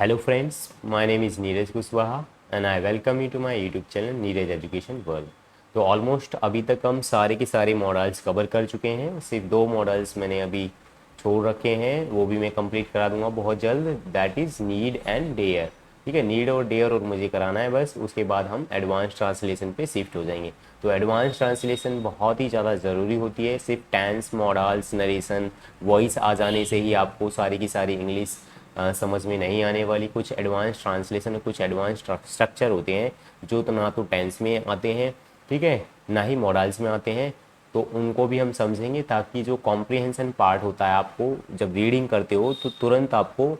Hello friends, my name is Neeraj Kushwaha and I welcome you to my YouTube channel Neeraj education world. तो almost अभी तक हम सारे के सारे मॉडल्स कवर कर चुके हैं। सिर्फ दो मॉडल्स मैंने अभी छोड़ रखे हैं, वो भी मैं कंप्लीट करा दूंगा बहुत जल्द। That is need and dare. ठीक है, नीड और डेयर और मुझे कराना है बस। उसके बाद हम एडवांस ट्रांसलेशन पे शिफ्ट हो जाएंगे। तो एडवांस ट्रांसलेशन बहुत ही ज़्यादा ज़रूरी होती है। सिर्फ टेंस, मॉडल्स, नरेशन, वॉइस आ जाने से ही आपको सारी की सारी इंग्लिश समझ में नहीं आने वाली। कुछ एडवांस ट्रांसलेशन और कुछ एडवांस स्ट्रक्चर होते हैं जो तो ना तो टेंस में आते हैं, ठीक है, ना ही मॉडल्स में आते हैं। तो उनको भी हम समझेंगे ताकि जो कॉम्प्रिहेंशन पार्ट होता है, आपको जब रीडिंग करते हो तो तुरंत आपको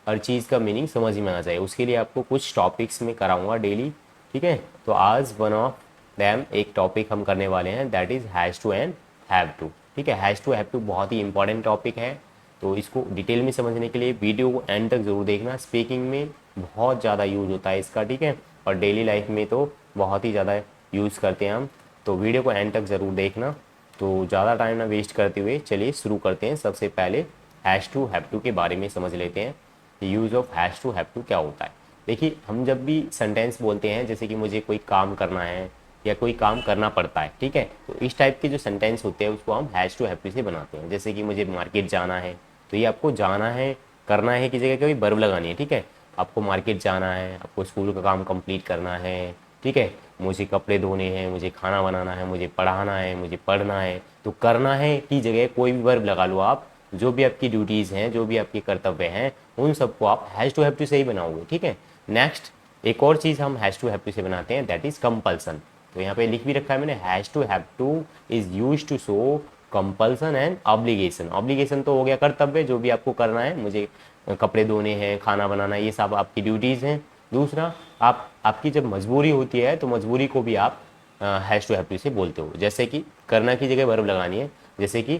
हर चीज़ का मीनिंग समझ में आ जाए। उसके लिए आपको कुछ टॉपिक्स में कराऊंगा डेली। ठीक है, तो आज वन ऑफ दैम एक टॉपिक हम करने वाले हैं, that is has to and have to. ठीक है, हैज़ टू हैव टू बहुत ही इंपॉर्टेंट टॉपिक है। तो इसको डिटेल में समझने के लिए वीडियो को एंड तक ज़रूर देखना। स्पीकिंग में बहुत ज़्यादा यूज़ होता है इसका, ठीक है, और डेली लाइफ में तो बहुत ही ज़्यादा यूज़ करते हैं हम। तो वीडियो को एंड तक ज़रूर देखना। तो ज़्यादा टाइम ना वेस्ट करते हुए चलिए शुरू करते हैं। सबसे पहले हैज़ टू हैव टू के बारे में समझ लेते हैं। Use of has to have to क्या होता है। देखिए, हम जब भी सेंटेंस बोलते हैं, जैसे कि मुझे कोई काम करना है या कोई काम करना पड़ता है, ठीक है, तो इस टाइप के जो सेंटेंस होते हैं उसको हम हैज़ टू हैव टू से बनाते हैं। जैसे कि मुझे मार्केट जाना है, तो ये आपको जाना है, करना है की जगह कोई वर्ब लगानी है। ठीक है, आपको मार्केट जाना है, आपको स्कूल का काम कंप्लीट करना है, ठीक है, मुझे कपड़े धोने हैं, मुझे खाना बनाना है, मुझे पढ़ाना है, मुझे पढ़ना है। तो करना है की जगह कोई भी वर्ब लगा लो आप। जो भी आपकी ड्यूटीज़ हैं, जो भी आपके कर्तव्य हैं, उन सबको आप हैज़ टू हैव टू से ही बनाओगे। ठीक है, नेक्स्ट एक और चीज़ हम हैज़ टू हैव टू से बनाते हैं, दैट इज़ कंपल्सन। तो यहाँ पे लिख भी रखा है मैंने, has to have to is use to show compulsion and obligation. Obligation तो हो गया कर्तव्य, जो भी आपको करना है, मुझे कपड़े धोने हैं, खाना बनाना है, ये सब आपकी ड्यूटीज़ हैं। दूसरा, आपकी जब मजबूरी होती है तो मजबूरी को भी आप हैज़ टू हैव टू से बोलते हो। जैसे कि करना की जगह वर्ब लगानी है। जैसे कि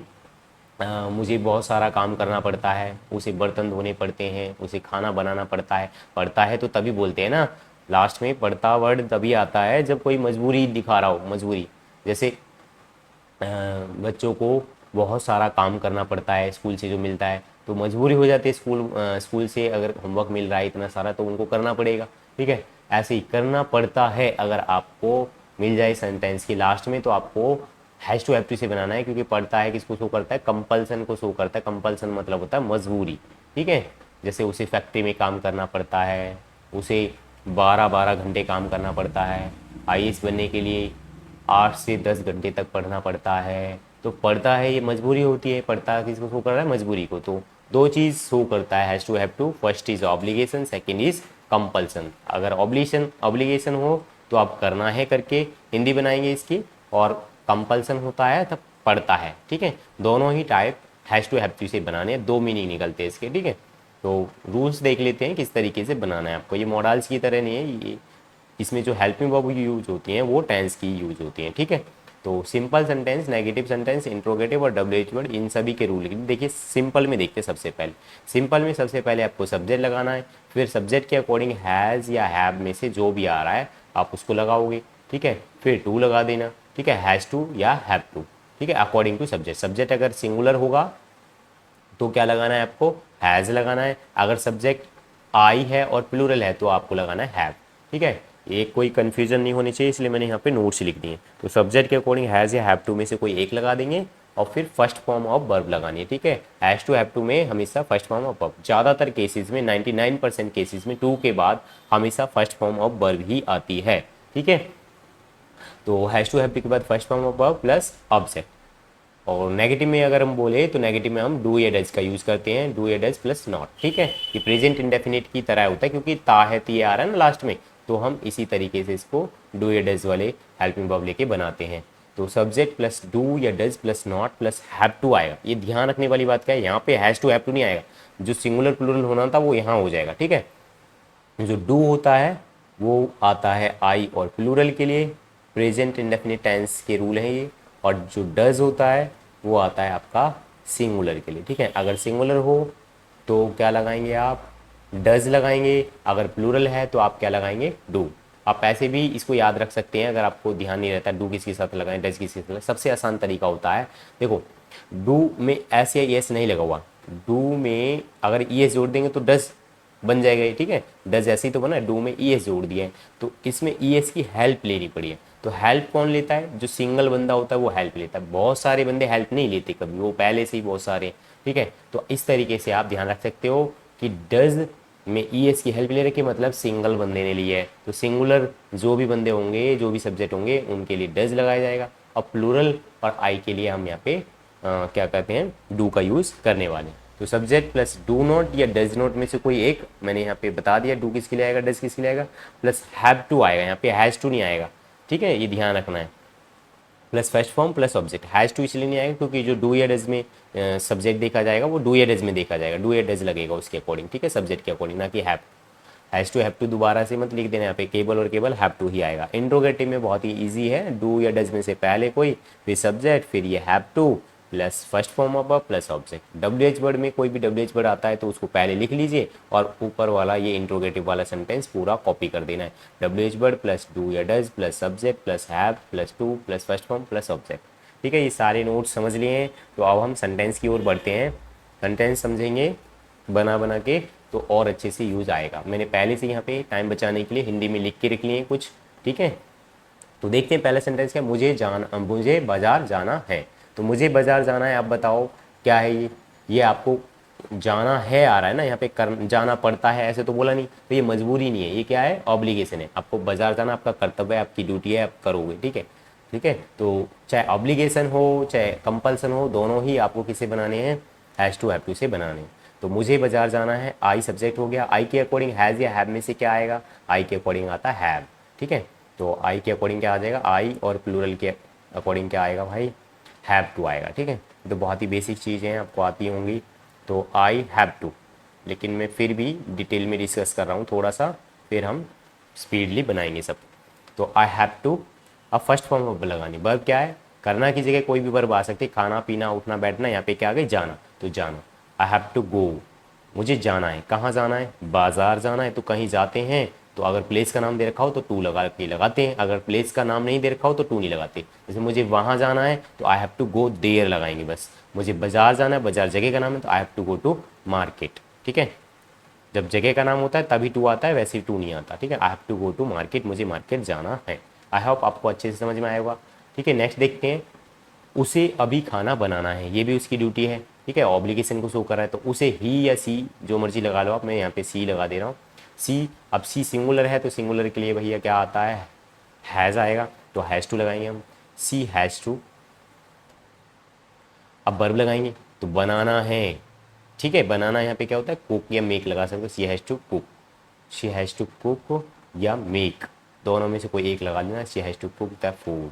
मुझे बहुत सारा काम करना पड़ता है, उसे बर्तन धोने पड़ते हैं, उसे खाना बनाना पड़ता है। पड़ता है तो तभी बोलते हैं ना, लास्ट में पड़ता वर्ड तभी आता है जब कोई मजबूरी दिखा रहा हो। मजबूरी, जैसे बच्चों को बहुत सारा काम करना पड़ता है स्कूल से जो मिलता है, तो मजबूरी हो जाती है। स्कूल से अगर होमवर्क मिल रहा है इतना सारा तो उनको करना पड़ेगा। ठीक है, ऐसे ही करना पड़ता है अगर आपको मिल जाए सेंटेंस की लास्ट में, तो आपको हैज़ टू हैव टू से बनाना है। क्योंकि पड़ता है किसको शो करता है, कंपल्सन को शो करता है। कंपल्सन मतलब होता है मजबूरी। ठीक है, जैसे उसे फैक्ट्री में काम करना पड़ता है, उसे 12-12 घंटे काम करना पड़ता है, आईएएस बनने के लिए 8 से 10 घंटे तक पढ़ना पड़ता है। तो पढ़ता है, ये मजबूरी होती है। पढ़ता किसको शो कर रहा है, मजबूरी को। तो दो चीज़ शो करता है has to have to, first is obligation, second is compulsion. अगर ऑब्लिगेशन हो तो आप करना है करके हिंदी बनाएंगे इसकी, और कंपल्सन होता है तब पढ़ता है। ठीक है, दोनों ही type has to have to से बनाने हैं, दो मीनिंग निकलते हैं इसके। ठीक है, तो रूल्स देख लेते हैं किस तरीके से बनाना है आपको। ये मॉडल्स की तरह नहीं है, ये इसमें जो हेल्पिंग वर्ब यूज होती हैं वो टेंस की यूज होती हैं। ठीक है, तो simple sentence, negative sentence, interrogative और डब्ल्यूएच वर्ड, इन सभी के रूल देखिए। सिंपल में देखते हैं सबसे पहले। सिंपल में सबसे पहले आपको सब्जेक्ट लगाना है, फिर सब्जेक्ट के अकॉर्डिंग हैज़ या हैव में से जो भी आ रहा है आप उसको लगाओगे। ठीक है, फिर टू लगा देना। ठीक है, हैज़ टू या हैव टू। ठीक है, अकॉर्डिंग टू सब्जेक्ट। सब्जेक्ट अगर सिंगुलर होगा तो क्या लगाना है आपको, हैज़ लगाना है। अगर सब्जेक्ट आई है और प्लूरल है तो आपको लगाना है हैव। ठीक है, ये कोई कन्फ्यूजन नहीं होनी चाहिए, इसलिए मैंने यहाँ पे नोट्स लिख दिए। तो सब्जेक्ट के अकॉर्डिंग हैज़ या हैव टू में से कोई एक लगा देंगे, और फिर फर्स्ट फॉर्म ऑफ वर्ब लगानी है। ठीक है, हैज़ टू हैव टू में हमेशा फर्स्ट फॉर्म ऑफ वर्ब, ज़्यादातर केसेस में 99% केसेस में टू के बाद हमेशा फर्स्ट फॉर्म ऑफ वर्ब ही आती है। ठीक है, तो हैज़ टू हैव टू के बाद first form of verb plus object. और नेगेटिव में अगर हम बोले तो नेगेटिव में हम डू या डज का यूज़ करते हैं, डू या डज प्लस नॉट। ठीक है, ये प्रेजेंट इंडेफिनिट की तरह होता है, क्योंकि ता है ती आ रहा है ना लास्ट में, तो हम इसी तरीके से इसको डू या डज वाले हेल्पिंग वर्ब लेके बनाते हैं। तो सब्जेक्ट प्लस डू या does plus not plus have to आएगा। ये ध्यान रखने वाली बात क्या है, यहाँ पे हैज़ टू हैव टू नहीं आएगा। जो सिंगुलर प्लूरल होना था वो यहाँ हो जाएगा। ठीक है, जो डू होता है वो आता है आई और प्लूरल के लिए, प्रेजेंट इंडेफिनिट टेंस के रूल हैं ये। और जो डज होता है वो आता है आपका सिंगुलर के लिए। ठीक है, अगर सिंगुलर हो तो क्या लगाएंगे आप, डज लगाएंगे। अगर प्लूरल है तो आप क्या लगाएंगे, डू। आप ऐसे भी इसको याद रख सकते हैं, अगर आपको ध्यान नहीं रहता डू किसके साथ लगाएं, डज किसके साथ लगाएं। सबसे आसान तरीका होता है, देखो डू में एस या एस नहीं लगा हुआ, डू में अगर ई एस जोड़ देंगे तो डज बन जाएगा ये, ठीक है। डज ऐसे ही तो बना, डू में ई एस जोड़ दिया है, तो इसमें ई एस की हेल्प लेनी पड़ी है। तो हेल्प कौन लेता है? जो सिंगल बंदा होता है वो हेल्प लेता है, बहुत सारे बंदे हेल्प नहीं लेते कभी, वो पहले से ही बहुत सारे, ठीक है। तो इस तरीके से आप ध्यान रख सकते हो कि डज में ई एस की हेल्प ले रखी, मतलब सिंगल बंदे ने ली है, तो सिंगुलर जो भी बंदे होंगे, जो भी सब्जेक्ट होंगे, उनके लिए डज लगाया जाएगा। और प्लूरल और आई के लिए हम यहाँ पे क्या कहते हैं, डू का यूज़ करने वाले। तो सब्जेक्ट प्लस डू नॉट या डज नॉट में से कोई एक मैंने यहाँ पे बता दिया, डू किसके लिए आएगा, डज किसके लिए आएगा, प्लस हैव टू आएगा, यहाँ पे हैज़ टू नहीं आएगा, ठीक है, ये ध्यान रखना है। Plus first form plus object, has to इसलिए नहीं आएगा क्योंकि जो डू या डज में सब्जेक्ट देखा जाएगा वो डू या डज में देखा जाएगा, डू या डज लगेगा उसके अकॉर्डिंग, ठीक है, सब्जेक्ट के अकॉर्डिंग, ना कि हैव टू दोबारा से मत लिख देना, यहाँ पे केवल और केवल हैव टू ही आएगा। इंट्रोगेटिव में बहुत ही इजी है, डू या डज में से पहले कोई, फिर सब्जेक्ट, फिर ये have to plus first form of plus object. W H word में कोई भी डब्ल्यू एच वर्ड आता है तो उसको पहले लिख लीजिए और ऊपर वाला ये इंट्रोगेटिव वाला सेंटेंस पूरा कॉपी कर देना है। W H word plus do या does plus subject plus have plus to plus first form plus object, ठीक है। ये सारे नोट्स समझ लिए हैं, तो अब हम सेंटेंस की ओर बढ़ते हैं। सेंटेंस समझेंगे बना बना के तो और अच्छे से यूज़ आएगा। मैंने पहले से यहाँ पे टाइम बचाने के लिए हिंदी में लिख के रख लिए कुछ, ठीक है। तो देखते हैं पहला सेंटेंस क्या, मुझे बाज़ार जाना है। तो मुझे बाज़ार जाना है, आप बताओ क्या है ये आपको जाना है आ रहा है ना, यहाँ पे कर जाना पड़ता है ऐसे तो बोला नहीं, तो ये मजबूरी नहीं है, ये क्या है, ऑब्लिगेशन है। आपको बाज़ार जाना आपका कर्तव्य है, आपकी ड्यूटी है, आप करोगे, ठीक है, ठीक है। तो चाहे ऑब्लिगेशन हो चाहे कंपल्सन हो, दोनों ही आपको किसे बनाने हैं, हैज़ टू हैव टू से बनाने हैं। तो मुझे बाजार जाना है, आई सब्जेक्ट हो गया, आई के अकॉर्डिंग हैज़ या हैव में से क्या आएगा, आई के अकॉर्डिंग आता है हैव, ठीक है। तो आई के अकॉर्डिंग क्या आ जाएगा, आई, और प्लूरल के अकॉर्डिंग क्या आएगा भाई, हैव टू आएगा, ठीक है। तो बहुत ही बेसिक चीज़ें हैं, आपको आती होंगी। तो आई हैव टू, लेकिन मैं फिर भी डिटेल में डिस्कस कर रहा हूँ थोड़ा सा, फिर हम स्पीडली बनाएंगे सब। तो आई हैव टू, अब फर्स्ट फॉर्म वर्ब लगानी, वर्ब क्या है, करना की जगह कोई भी वर्ब आ सकती है, खाना पीना उठना बैठना, यहाँ पे क्या आ गई, जाना, तो जाना। आई हैव टू गो, मुझे जाना है, कहाँ जाना है, बाजार जाना है। तो कहीं जाते हैं तो अगर प्लेस का नाम दे रखा हो तो टू लगा के लगाते हैं, अगर प्लेस का नाम नहीं दे रखा हो तो टू नहीं लगाते। जैसे मुझे वहाँ जाना है तो I have to go there लगाएंगे बस। मुझे बाजार जाना है, बाजार जगह का नाम है, तो I have to go to market, ठीक है। जब जगह का नाम होता है तभी टू आता है, वैसे ही टू नहीं आता, ठीक है। I have to go to market, मुझे मार्केट जाना है। आई होप आपको अच्छे से समझ में आया होगा, ठीक है। नेक्स्ट देखते हैं, उसे अभी खाना बनाना है, ये भी उसकी ड्यूटी है, ठीक है, ऑब्लिगेशन को शो कर रहा है, तो उसे ही या सी जो मर्जी लगा लो आप, मैं यहाँ पे सी लगा दे रहा हूँ, सी। अब सी सिंगुलर है तो सिंगुलर के लिए भैया क्या आता है, हैज़ आएगा, तो हैज़ टू लगाएंगे हम, सी हैज़ टू। अब वर्ब लगाएंगे तो बनाना है, ठीक है, बनाना यहाँ पे क्या होता है, कुक या मेक लगा सकते हो, she has to cook, she has to cook या मेक, दोनों में से कोई एक लगा लेना, she has to cook the food,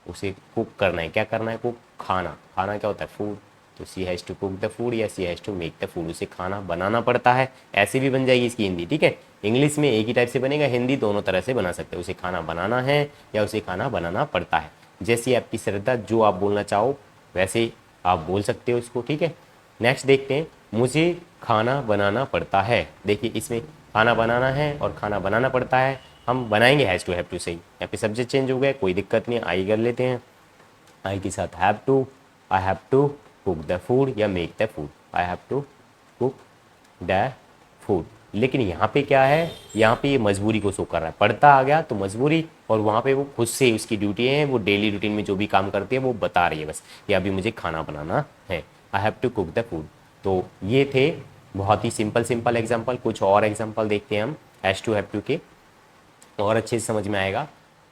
उसे कुक करना है, क्या करना है, कुक, खाना, खाना क्या होता है, फूड, तो she has to cook the food या she has to make the food, उसे खाना बनाना पड़ता है, ऐसे भी बन जाएगी इसकी हिंदी, ठीक है। इंग्लिश में एक ही टाइप से बनेगा, हिंदी दोनों तरह से बना सकते हैं, उसे खाना बनाना है या उसे खाना बनाना पड़ता है, जैसी आपकी श्रद्धा, जो आप बोलना चाहो वैसे आप बोल सकते हो इसको, ठीक है। नेक्स्ट देखते हैं, मुझे खाना बनाना पड़ता है। देखिए इसमें खाना बनाना है और खाना बनाना पड़ता है, हम बनाएंगे हैज़ टू हैव टू से ही, यहाँ पे सब्जेक्ट चेंज हो गया, कोई दिक्कत नहीं, आई कर लेते हैं, आई के साथ have to, I have to cook the food या make the food, I have to cook the food. लेकिन यहाँ पे क्या है, यहाँ पे ये मजबूरी को शो कर रहा है, पढ़ता आ गया तो मजबूरी, और वहाँ पे वो खुद से उसकी ड्यूटी है, वो डेली रूटीन में जो भी काम करती है वो बता रही है बस, कि अभी मुझे खाना बनाना है, I have to cook the food. तो ये थे बहुत ही सिंपल एग्जाम्पल, कुछ और एग्जाम्पल देखते हैं हम हैज़ टू हैव टू के, और अच्छे से समझ में आएगा।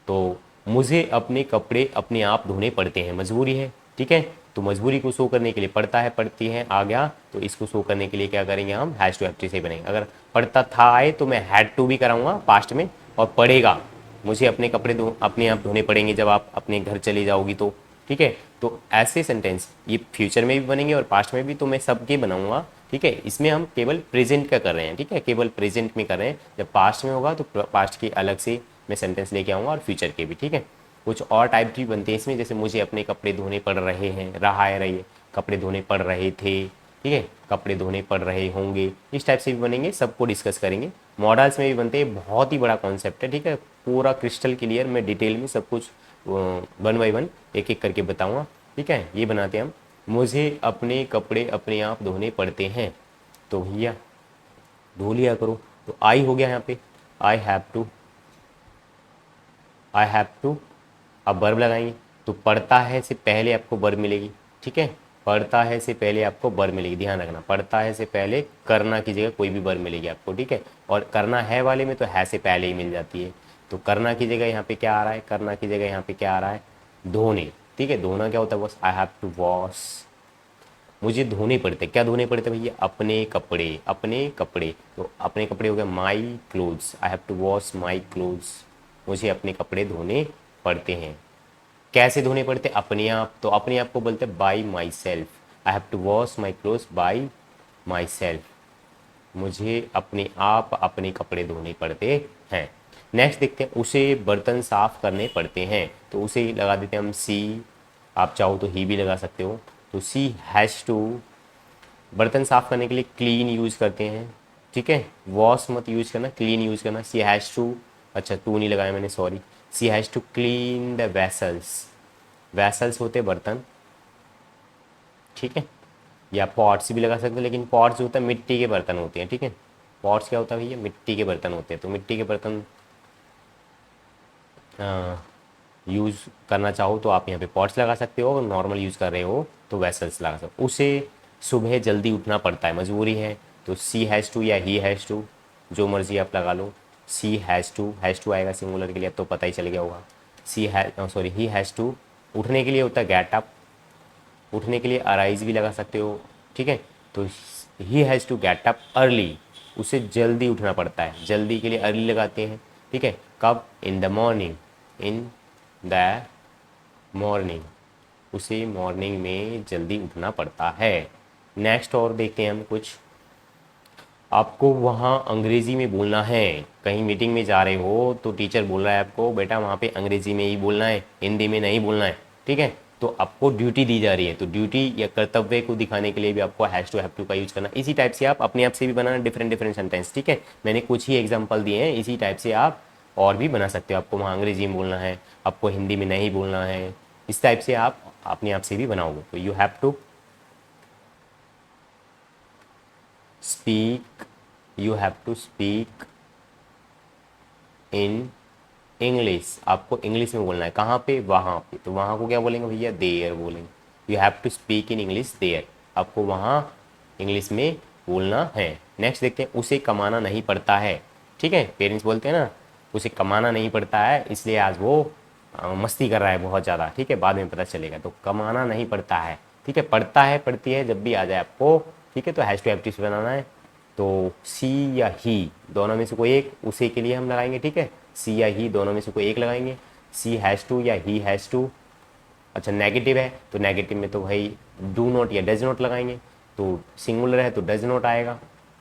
तो मुझे अपने कपड़े अपने आप धोने पड़ते हैं, मजबूरी है, ठीक है, तो मजबूरी को शो करने के लिए पड़ता है पड़ती है आ गया, तो इसको शो करने के लिए क्या करेंगे हम, हैज़ टू हैव टू से बनेंगे। अगर पढ़ता था आए तो मैं हैड टू भी कराऊंगा पास्ट में, और पड़ेगा, मुझे अपने कपड़े अपने आप धोने पड़ेंगे जब आप अपने घर चले जाओगी तो, ठीक है। तो ऐसे सेंटेंस ये फ्यूचर में भी बनेंगे और पास्ट में भी, तो मैं सबके बनाऊंगा, ठीक है। इसमें हम केवल प्रेजेंट का कर रहे हैं, ठीक है, केवल प्रेजेंट में कर रहे हैं, जब पास्ट में होगा तो पास्ट के अलग से मैं सेंटेंस लेके आऊँगा, और फ्यूचर के भी, ठीक है। कुछ और टाइप भी बनते हैं इसमें, जैसे मुझे अपने कपड़े धोने पड़ रहे हैं, रहा है रही, कपड़े धोने पड़ रहे थे, ठीक है, कपड़े धोने पड़ रहे होंगे, इस टाइप से भी बनेंगे, सबको डिस्कस करेंगे। मॉडल्स में भी बनते हैं, बहुत ही बड़ा कॉन्सेप्ट है, ठीक है, पूरा क्रिस्टल क्लियर, मैं डिटेल में सब कुछ 1 बाय 1 एक एक करके बताऊँगा, ठीक है। ये बनाते हैं हम, मुझे अपने कपड़े अपने आप धोने पड़ते हैं, तो भैया धो लिया करो। तो आई हो गया यहाँ पे, I have to, I have to. अब वर्ब लगाएंगे, तो पढ़ता है से पहले आपको वर्ब मिलेगी, ठीक है। पढ़ता है से पहले आपको वर्ब मिलेगी, ध्यान रखना, पढ़ता है से पहले करना की जगह कोई भी वर्ब मिलेगी आपको, ठीक है। और करना है वाले में तो है से पहले ही मिल जाती है। तो करना की जगह यहाँ पे क्या आ रहा है, करना की जगह यहाँ पे क्या आ रहा है, धोने, ठीक है। धोना क्या होता है boss, I have to wash, मुझे धोने पड़ते, क्या धोने पड़ते भैया, अपने कपड़े, अपने कपड़े। तो अपने कपड़े हो गए my clothes, I have to wash my clothes, मुझे अपने कपड़े धोने पड़ते हैं। कैसे धोने पड़ते, अपने आप, तो अपने आप को बोलते हैं by myself, I have to wash my clothes by myself, मुझे अपने आप अपने कपड़े धोने पड़ते हैं। नेक्स्ट देखते हैं, उसे बर्तन साफ करने पड़ते हैं, तो उसे लगा देते हैं हम सी, आप चाहो तो ही भी लगा सकते हो। तो सी हैज़ टू, बर्तन साफ करने के लिए क्लीन यूज़ करते हैं, ठीक है। वॉश मत यूज़ करना, क्लीन यूज़ करना। सी हैज़ टू, अच्छा टू नहीं लगाया मैंने, sorry. She has to clean the vessels, vessels होते बर्तन, ठीक है। या पॉट्स भी लगा सकते हैं, लेकिन पॉट्स जो होता है मिट्टी के बर्तन होते हैं, ठीक है। पॉट्स क्या होता है भैया, मिट्टी के बर्तन होते हैं। तो मिट्टी के बर्तन यूज़ करना चाहो तो आप यहाँ पे पॉट्स लगा सकते हो, और नॉर्मल यूज़ कर रहे हो तो वेसल्स लगा सकते हो। उसे सुबह जल्दी उठना पड़ता है, मजबूरी है, तो सी हैज़ टू या ही हैज़ टू, जो मर्जी आप लगा लो। सी हैज़ टू आएगा सिंगुलर के लिए, अब तो पता ही चल गया होगा। She has, sorry he has to, उठने के लिए होता है गेट अप, उठने के लिए अराइज भी लगा सकते हो, ठीक है। तो he has to get up early, उसे जल्दी उठना पड़ता है, जल्दी के लिए अर्ली लगाते हैं, ठीक है। कब, in the morning, in the morning, उसे मॉर्निंग में जल्दी उठना पड़ता है। नेक्स्ट और देखते हैं हम कुछ, आपको वहाँ अंग्रेज़ी में बोलना है, कहीं मीटिंग में जा रहे हो तो टीचर बोल रहा है आपको बेटा वहाँ पे अंग्रेज़ी में ही बोलना है, हिंदी में नहीं बोलना है, ठीक है। तो आपको ड्यूटी दी जा रही है, तो ड्यूटी या कर्तव्य को दिखाने के लिए भी आपको हैव टू का यूज़ करना। इसी टाइप से आप अपने आप से भी बनाना डिफरेंट डिफरेंट सेंटेंस, ठीक है। मैंने कुछ ही एग्जाम्पल दिए हैं, इसी टाइप से आप और भी बना सकते हो। आपको वहाँ अंग्रेज़ी में बोलना है, आपको हिंदी में नहीं बोलना है, इस टाइप से आप अपने आप से भी बनाओगे। तो you have to speak, you have to speak in English, आपको इंग्लिश में बोलना है, कहाँ पे, वहाँ पे। तो वहाँ को क्या बोलेंगे भैया, देयर बोलेंगे। You have to speak in English there, आपको वहाँ इंग्लिश में बोलना है। नेक्स्ट देखते हैं, उसे कमाना नहीं पड़ता है, ठीक है। पेरेंट्स बोलते हैं ना उसे कमाना नहीं पड़ता है, इसलिए आज वो मस्ती कर रहा है बहुत ज़्यादा, ठीक है, बाद में पता चलेगा। तो कमाना नहीं पड़ता है, ठीक है। पढ़ता है, पढ़ती है, जब भी आ जाए आपको, ठीक है। तो हैज़ टू हैव टू से बनाना है, तो सी या ही दोनों में से कोई एक, उसे के लिए हम लगाएंगे, ठीक है। सी या ही दोनों में से कोई एक लगाएंगे, सी हैज़ टू या ही हैज़ टू। अच्छा नेगेटिव है, तो नेगेटिव में तो भाई डू नॉट या डज नॉट लगाएंगे, तो सिंगुलर है तो डज नॉट आएगा।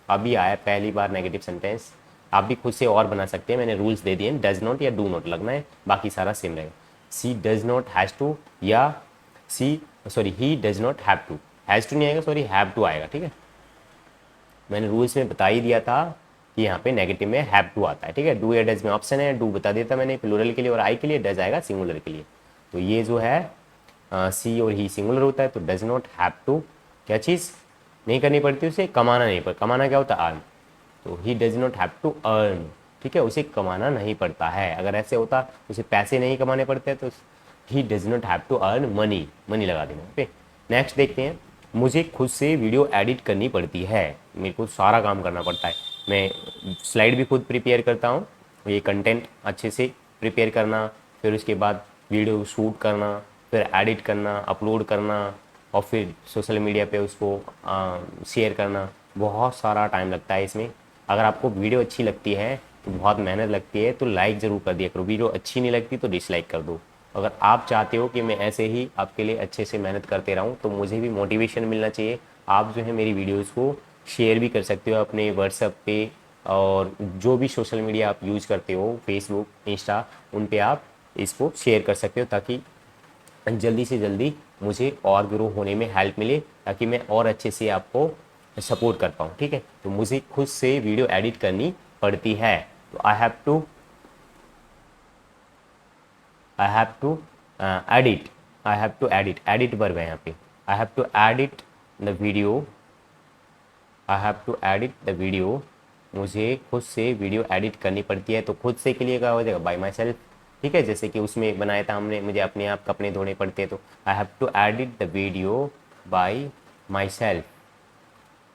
अभी आया पहली बार नेगेटिव सेंटेंस, आप भी खुद से और बना सकते हैं, मैंने रूल्स दे दिए, डज नॉट या डू नॉट लगना है, बाकी सारा सेम रहेगा। She does not has to, या she, sorry he does not have to, has to नहीं आएगा, सॉरी हैव टू आएगा, ठीक है। मैंने रूल्स में बता ही दिया था कि यहाँ पे नेगेटिव में हैव टू आता है, ठीक है। डू या डज में ऑप्शन है, डू बता देता मैंने प्लूरल के लिए, और आई के लिए, डज आएगा सिंगुलर के लिए। तो ये जो है सी और ही सिंगुलर होता है, तो डज नॉट हैव टू क्या चीज़ नहीं करनी पड़ती, उसे कमाना नहीं पड़ता। कमाना क्या होता है, अर्न, तो he does not have to earn, ठीक है, उसे कमाना नहीं पड़ता है। अगर ऐसे होता उसे पैसे नहीं कमाने पड़ते तो he does not have to earn money, money लगा देना, ओके। नेक्स्ट देखते हैं, मुझे खुद से वीडियो एडिट करनी पड़ती है, मेरे को सारा काम करना पड़ता है, मैं स्लाइड भी खुद प्रिपेयर करता हूँ, ये कंटेंट अच्छे से प्रिपेयर करना, फिर उसके बाद वीडियो शूट करना, फिर एडिट करना, अपलोड करना, और फिर सोशल मीडिया पे उसको शेयर करना, बहुत सारा टाइम लगता है इसमें। अगर आपको वीडियो अच्छी लगती है तो बहुत मेहनत लगती है, तो लाइक ज़रूर कर दिया करो, वीडियो अच्छी नहीं लगती तो डिसलाइक कर दो। अगर आप चाहते हो कि मैं ऐसे ही आपके लिए अच्छे से मेहनत करते रहूं, तो मुझे भी मोटिवेशन मिलना चाहिए। आप जो है मेरी वीडियोस को शेयर भी कर सकते हो अपने व्हाट्सएप पे, और जो भी सोशल मीडिया आप यूज़ करते हो, फेसबुक, इंस्टा, उन पे आप इसको शेयर कर सकते हो, ताकि जल्दी से जल्दी मुझे और ग्रो होने में हेल्प मिले, ताकि मैं और अच्छे से आपको सपोर्ट कर पाऊँ, ठीक है। तो मुझे खुद से वीडियो एडिट करनी पड़ती है, तो I have to edit, I have to edit, edit verb है यहाँ पे, I have to edit the video, I have to edit the video मुझे खुद से वीडियो एडिट करनी पड़ती है। तो खुद से के लिए क्या हो जाएगा, बाय माई सेल्फ। ठीक है, जैसे कि उसमें बनाया था हमने, मुझे अपने आप कपड़े धोने पड़ते हैं तो I have to edit the video by myself.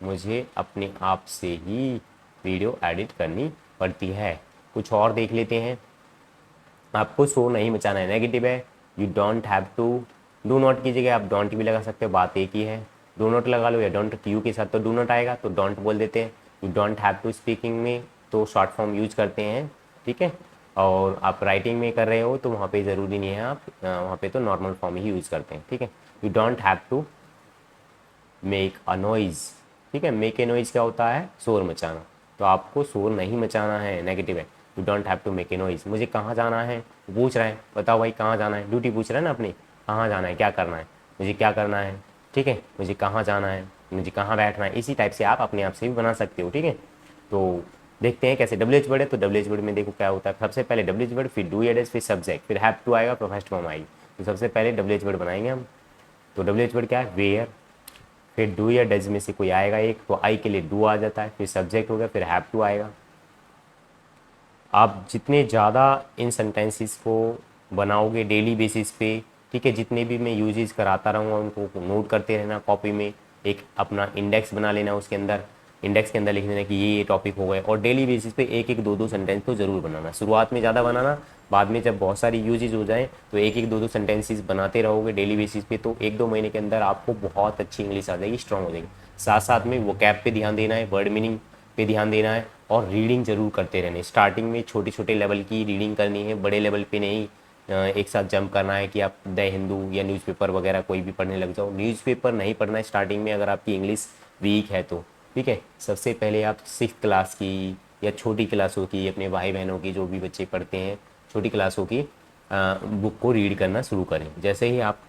मुझे अपने आप से ही वीडियो एडिट करनी पड़ती है। कुछ और देख लेते हैं। आपको शोर नहीं मचाना है, नेगेटिव है। You don't have to, do not की जगह आप डोंट भी लगा सकते हो, बात एक ही है। डू नॉट लगा लो या डोंट, यू के साथ तो डू नॉट आएगा तो डोंट बोल देते हैं। You don't have to speaking में तो शॉर्ट फॉर्म यूज करते हैं। ठीक है, और आप राइटिंग में कर रहे हो तो वहाँ पे ज़रूरी नहीं है, आप वहाँ पे तो नॉर्मल फॉर्म ही यूज़ करते हैं। ठीक है, you don't have to make a noise. ठीक है, मेक ए नॉइज़ क्या होता है, शोर मचाना। तो आपको शोर नहीं मचाना है, नेगेटिव है। You don't have to make a noise. मुझे कहाँ जाना है, पूछ रहा है, बताओ भाई कहाँ जाना है, ड्यूटी पूछ रहा है ना अपनी, कहाँ जाना है, क्या करना है, मुझे क्या करना है। ठीक है, मुझे कहाँ जाना है, मुझे कहाँ बैठना है। इसी टाइप से आप अपने आप से भी बना सकते हो। ठीक है, तो देखते हैं कैसे। डब्ल्यू एच वर्ड है तो डब्ल्यू एच वर्ड में देखो क्या होता है। सबसे पहले डब्ल्यू एच वर्ड, फिर डू या डज, फिर सब्जेक्ट, फिर हैव टू आएगा, फिर फर्स्ट फॉर्म आएगी। तो सबसे पहले डब्ल्यू एच वर्ड बनाएंगे हम। तो डब्ल्यू एच वर्ड क्या है, वेयर, फिर डू या डज में से कोई आएगा एक, तो आई के लिए डू आ जाता है, फिर सब्जेक्ट हो गया, फिर हैव टू आएगा। आप जितने ज़्यादा इन सेंटेंसेस को बनाओगे डेली बेसिस पे, ठीक है, जितने भी मैं यूजेस कराता रहूँगा उनको नोट करते रहना कॉपी में। एक अपना इंडेक्स बना लेना, उसके अंदर इंडेक्स के अंदर लिख देना कि ये टॉपिक हो गए, और डेली बेसिस पे एक एक दो दो सेंटेंस तो ज़रूर बनाना। शुरुआत में ज़्यादा बनाना, बाद में जब बहुत सारी यूजेज हो जाए तो एक एक दो दो सेंटेंसेस बनाते रहोगे डेली बेसिस पे, तो एक दो महीने के अंदर आपको बहुत अच्छी इंग्लिश आ जाएगी, स्ट्रांग हो जाएगी। साथ साथ में वोकैब पे ध्यान देना है, वर्ड मीनिंग पे ध्यान देना है, और रीडिंग जरूर करते रहना है। स्टार्टिंग में छोटे छोटे लेवल की रीडिंग करनी है, बड़े लेवल पे नहीं एक साथ जंप करना है कि आप द हिंदू या न्यूज़पेपर वगैरह कोई भी पढ़ने लग जाओ। न्यूज़पेपर नहीं पढ़ना है स्टार्टिंग में अगर आपकी इंग्लिश वीक है तो। ठीक है, सबसे पहले आप 6th क्लास की या छोटी क्लासों की, अपने भाई बहनों की, जो भी बच्चे पढ़ते हैं छोटी क्लासों की बुक को रीड करना शुरू करें। जैसे ही आप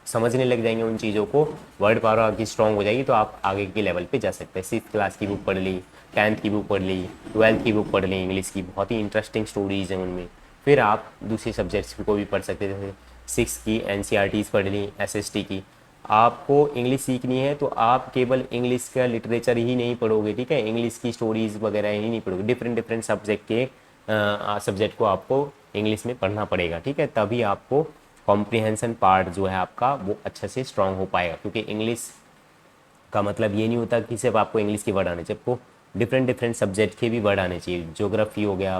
समझने लग जाएंगे उन चीज़ों को, वर्ड पावर आपकी स्ट्रांग हो जाएगी, तो आप आगे के लेवल पे जा सकते हैं। 6th क्लास की बुक पढ़ ली, 10th की बुक पढ़ ली, 12th की बुक पढ़ ली इंग्लिश की, बहुत ही इंटरेस्टिंग स्टोरीज हैं उनमें। फिर आप दूसरे सब्जेक्ट्स को भी पढ़ सकते हैं, जैसे 6 की NCERTs पढ़ ली, SST की। आपको इंग्लिश सीखनी है तो आप केवल इंग्लिश का लिटरेचर ही नहीं पढ़ोगे, ठीक है, इंग्लिश की स्टोरीज़ वगैरह ही नहीं पढ़ोगे, डिफरेंट डिफरेंट सब्जेक्ट के सब्जेक्ट को आपको इंग्लिश में पढ़ना पड़ेगा। ठीक है, तभी आपको कॉम्प्रिहेंशन पार्ट जो है आपका वो अच्छे से स्ट्रांग हो पाएगा। क्योंकि इंग्लिश का मतलब ये नहीं होता कि सिर्फ आपको इंग्लिश के वर्ड आने चाहिए, आपको डिफरेंट डिफरेंट सब्जेक्ट के भी वर्ड आने चाहिए। ज्योग्राफी हो गया,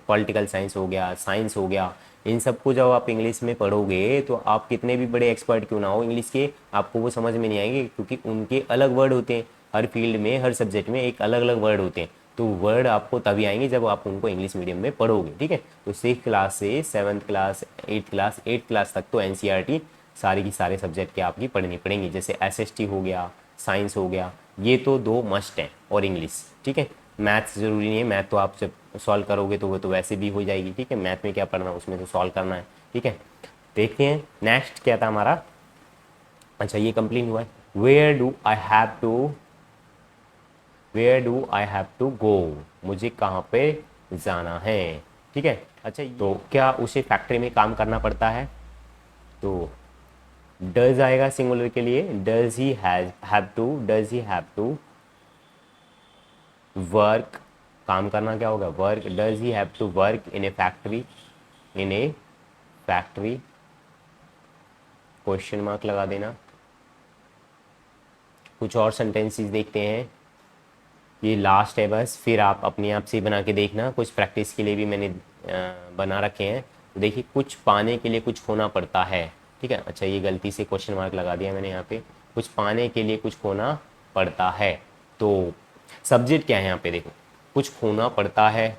पॉलिटिकल साइंस हो गया, साइंस हो गया, इन सबको जब आप इंग्लिश में पढ़ोगे तो आप कितने भी बड़े एक्सपर्ट क्यों ना हो इंग्लिश के, आपको वो समझ में नहीं आएंगे, क्योंकि उनके अलग वर्ड होते हैं। हर फील्ड में, हर सब्जेक्ट में एक अलग अलग वर्ड होते हैं। तो वर्ड आपको तभी आएंगे जब आप उनको इंग्लिश मीडियम में पढ़ोगे। ठीक है, तो 6th क्लास से 7th क्लास, 8th क्लास तक तो NCERT सारी की सारे सब्जेक्ट के आपकी पढ़नी पड़ेंगी। जैसे SST हो गया, साइंस हो गया, ये तो दो मस्ट हैं, और इंग्लिश। ठीक है, मैथ्स ज़रूरी नहीं है, मैथ तो आप जब सॉल्व करोगे तो वो तो वैसे भी हो जाएगी। ठीक है, मैथ में क्या पढ़ना, उसमें तो सॉल्व करना है। ठीक है, देखते हैं नेक्स्ट क्या था हमारा। अच्छा, ये कंप्लीट हुआ है। Where do I have to, where do I have to go, मुझे कहाँ पे जाना है। ठीक है, अच्छा, तो क्या उसे फैक्ट्री में काम करना पड़ता है, तो डज आएगा सिंगुलर के लिए। Does he have to, does he have to work, काम करना क्या होगा, work. Does he have to work in a factory, in a factory, question mark लगा देना। कुछ और सेंटेंसेस देखते हैं, ये लास्ट है बस, फिर आप अपने आप से बना के देखना। कुछ प्रैक्टिस के लिए भी मैंने बना रखे हैं। देखिए, कुछ पाने के लिए कुछ खोना पड़ता है। ठीक है, अच्छा, ये गलती से क्वेश्चन मार्क लगा दिया मैंने यहाँ पे। कुछ पाने के लिए कुछ खोना पड़ता है, तो सब्जेक्ट क्या है यहाँ पे, देखो, कुछ खोना पड़ता है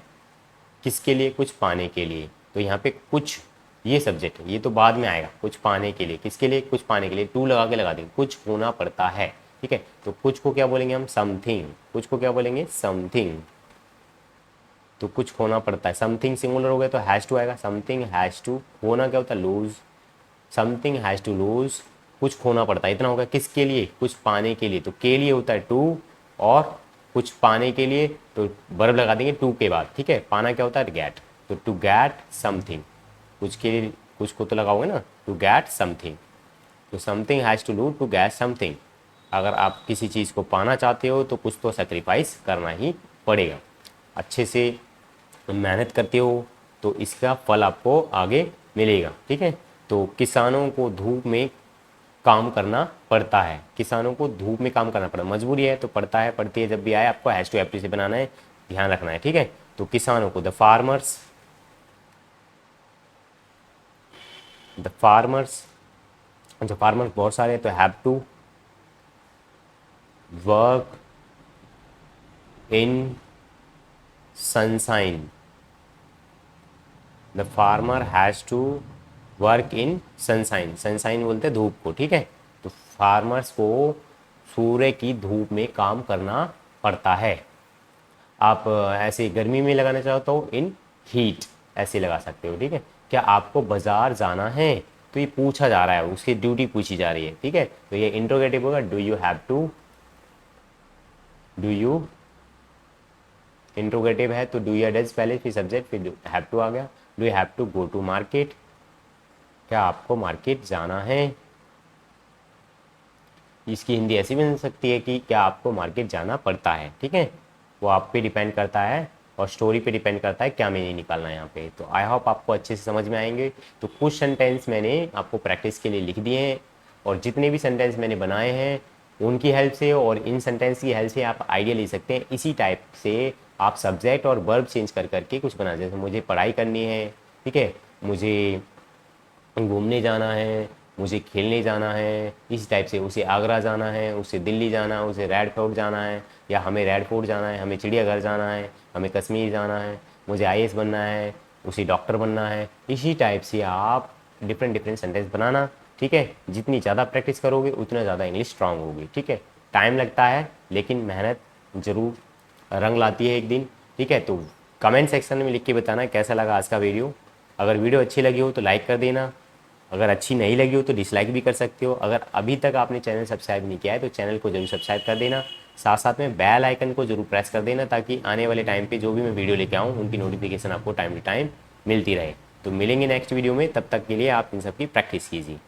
किसके लिए, कुछ पाने के लिए। तो यहाँ पे कुछ, ये सब्जेक्ट है, ये तो बाद में आएगा। कुछ पाने के लिए, किसके लिए, कुछ पाने के लिए, टू लगा के लगा देंगे, कुछ होना पड़ता है। ठीक है, तो कुछ को क्या बोलेंगे हम, समथिंग। कुछ को क्या बोलेंगे, समथिंग। तो कुछ होना पड़ता है, समथिंग सिंगुलर हो गया तो हैज़ टू आएगा। समथिंग हैज़ टू, होना क्या होता है, lose. Something has to lose, कुछ खोना पड़ता है, इतना होगा। किसके लिए, कुछ पाने के लिए, तो के लिए होता है टू, और कुछ पाने के लिए तो वर्ब लगा देंगे टू के बाद। ठीक है, पाना क्या होता है, गेट, तो टू गेट समथिंग। कुछ के लिए, कुछ को तो लगाओगे ना, टू गेट समथिंग। तो something has to do to get something. अगर आप किसी चीज़ को पाना चाहते हो तो कुछ तो सेक्रीफाइस करना ही पड़ेगा। अच्छे से मेहनत करते हो तो इसका फल आपको आगे मिलेगा। ठीक है, तो किसानों को धूप में काम करना पड़ता है, किसानों को धूप में काम करना पड़ता है, मजबूरी है तो पड़ता है, पड़ती है, जब भी आए आपको हैज टू एफ से बनाना है, ध्यान रखना है। ठीक है, तो किसानों को द फार्मर्स जो फार्मर्स बहुत सारे हैं तो have to work in sunshine, the farmer has to work in sunshine, sunshine बोलते हैं धूप को। ठीक है, तो फार्मर्स को सूर्य की धूप में काम करना पड़ता है। आप ऐसे गर्मी में लगाना चाहो तो इन हीट ऐसे लगा सकते हो। ठीक है, क्या आपको बाजार जाना है, तो ये पूछा जा रहा है, उसकी ड्यूटी पूछी जा रही है। ठीक है, तो ये इंट्रोगेटिव होगा, do you have to, do you interrogative है तो डू या डज पहले, फिर सब्जेक्ट, फिर हैव टू आ गया। Do you have to go to market, क्या आपको मार्केट जाना है। इसकी हिंदी ऐसी भी बन सकती है कि क्या आपको मार्केट जाना पड़ता है। ठीक है, वो आप पे डिपेंड करता है और स्टोरी पे डिपेंड करता है क्या मैंने निकालना है यहाँ पे। तो आई होप आपको अच्छे से समझ में आएंगे। तो कुछ सेंटेंस मैंने आपको प्रैक्टिस के लिए लिख दिए हैं और जितने भी सेंटेंस मैंने बनाए हैं उनकी हेल्प से और इन सेंटेंस की हेल्प से आप आइडिया ले सकते हैं। इसी टाइप से आप सब्जेक्ट और वर्ब चेंज कर करके कुछ बना, जैसे मुझे पढ़ाई करनी है, ठीक है, मुझे घूमने जाना है, मुझे खेलने जाना है, इस टाइप से। उसे आगरा जाना है, उसे दिल्ली जाना है, उसे रेड फोर्ट जाना है, या हमें रेड फोर्ट जाना है, हमें चिड़ियाघर जाना है, हमें कश्मीर जाना है, मुझे आईएएस बनना है, उसे डॉक्टर बनना है। इसी टाइप से आप डिफरेंट डिफरेंट सेंटेंस बनाना। ठीक है, जितनी ज़्यादा प्रैक्टिस करोगे उतना ज़्यादा इंग्लिश स्ट्रांग होगी। ठीक है, टाइम लगता है लेकिन मेहनत ज़रूर रंग लाती है एक दिन। ठीक है, तो कमेंट सेक्शन में लिख के बताना कैसा लगा आज का वीडियो। अगर वीडियो अच्छी लगी हो तो लाइक कर देना, अगर अच्छी नहीं लगी हो तो डिसलाइक भी कर सकते हो। अगर अभी तक आपने चैनल सब्सक्राइब नहीं किया है तो चैनल को जरूर सब्सक्राइब कर देना, साथ साथ में बेल आइकन को जरूर प्रेस कर देना ताकि आने वाले टाइम पे जो भी मैं वीडियो लेके आऊँ उनकी नोटिफिकेशन आपको टाइम टू टाइम मिलती रहे। तो मिलेंगे नेक्स्ट वीडियो में, तब तक के लिए आप इन सब की प्रैक्टिस कीजिए।